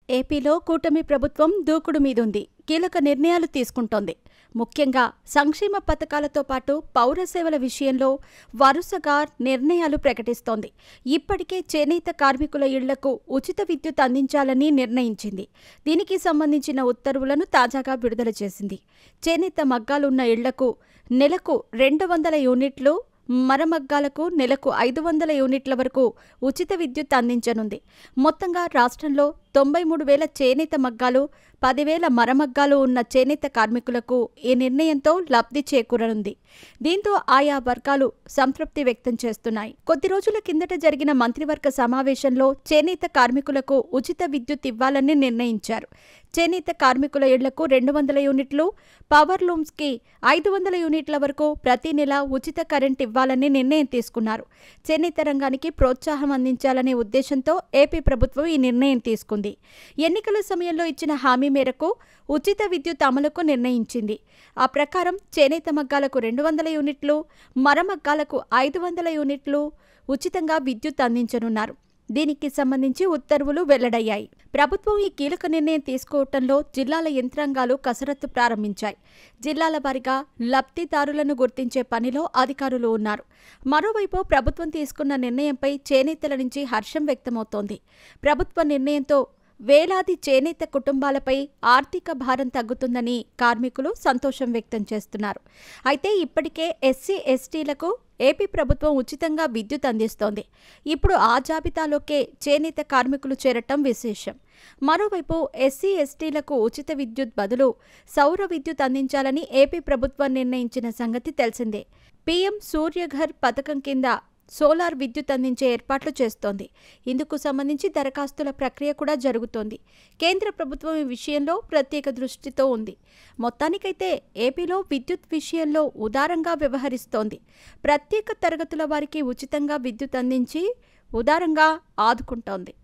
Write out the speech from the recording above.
ఏపీలో కూటమి ప్రభుత్వం దూకుడు మీదుంది. కీలక నిర్ణయాలు తీసుకుంటోంది. ముఖ్యంగా సంక్షేమ పథకాలతో పాటు పౌర సేవల విషయంలో వరుసగా నిర్ణయాలు ప్రకటిస్తోంది. ఇప్పటికే చేనేత కార్మికుల ఇళ్లకు ఉచిత విద్యుత్ అందించాలని నిర్ణయించింది. దీనికి సంబంధించిన ఉత్తర్వులను తాజాగా విడుదల చేసింది. చేనేత మగ్గాలున్న ఇళ్లకు నెలకు 200 యూనిట్లు, మరమగ్గాలకు నెలకు 500 యూనిట్ల వరకు ఉచిత విద్యుత్ అందించనుంది. మొత్తంగా రాష్ట్రంలో 93,000 చేనేత మగ్గాలు, 10,000 మరమగ్గాలు ఉన్న చేనేత కార్మికులకు ఈ నిర్ణయంతో లబ్ధి చేకూరనుంది. దీంతో ఆయా వర్గాలు సంతృప్తి వ్యక్తం చేస్తున్నాయి. కొద్ది రోజుల కిందట జరిగిన మంత్రివర్గ సమావేశంలో చేనేత కార్మికులకు ఉచిత విద్యుత్ ఇవ్వాలని నిర్ణయించారు. చేనేత కార్మికుల ఇళ్లకు 200 యూనిట్లు, పవర్ లూమ్స్కి 500 యూనిట్ల వరకు ప్రతి నెల ఉచిత కరెంట్ ఇవ్వాలని నిర్ణయం తీసుకున్నారు. చేనేత రంగానికి ప్రోత్సాహం అందించాలనే ఉద్దేశంతో ఏపీ ప్రభుత్వం ఈ నిర్ణయం తీసుకుంది. ఎన్నికల సమయంలో ఇచ్చిన హామీ మేరకు ఉచిత విద్యుత్ అమలుకు నిర్ణయించింది. ఆ ప్రకారం చేనేత మగ్గాలకు 200 యూనిట్లు, మరమగ్గాలకు 500 యూనిట్లు ఉచితంగా విద్యుత్ అందించనున్నారు. దీనికి సంబంధించి ఉత్తర్వులు వెల్లడయ్యాయి. ప్రభుత్వం ఈ కీలక నిర్ణయం తీసుకోవటంలో జిల్లాల యంత్రాంగాలు కసరత్తు ప్రారంభించాయి. జిల్లాల వారీగా లబ్ధిదారులను గుర్తించే పనిలో అధికారులు ఉన్నారు. మరోవైపు ప్రభుత్వం తీసుకున్న నిర్ణయంపై చేనేతల నుంచి హర్షం వ్యక్తమవుతోంది. ప్రభుత్వ నిర్ణయంతో వేలాది చేనేత కుటుంబాలపై ఆర్థిక భారం తగ్గుతుందని కార్మికులు సంతోషం వ్యక్తం చేస్తున్నారు. అయితే ఇప్పటికే ఎస్సీ, ఎస్టీలకు ఏపీ ప్రభుత్వం ఉచితంగా విద్యుత్ అందిస్తోంది. ఇప్పుడు ఆ జాబితాలోకే చేనేత కార్మికులు చేరటం విశేషం. మరోవైపు ఎస్సీ, ఎస్టీలకు ఉచిత విద్యుత్ బదులు సౌర విద్యుత్ అందించాలని ఏపీ ప్రభుత్వం నిర్ణయించిన సంగతి తెలిసిందే. పీఎం సూర్యఘర్ పథకం కింద సోలార్ విద్యుత్ అందించే ఏర్పాట్లు చేస్తోంది. ఇందుకు సంబంధించి దరఖాస్తుల ప్రక్రియ కూడా జరుగుతోంది. కేంద్ర ప్రభుత్వం ఈ విషయంలో ప్రత్యేక దృష్టితో ఉంది. మొత్తానికైతే ఏపీలో విద్యుత్ విషయంలో ఉదారంగా వ్యవహరిస్తోంది. ప్రత్యేక తరగతుల వారికి ఉచితంగా విద్యుత్ అందించి ఉదారంగా ఆదుకుంటోంది.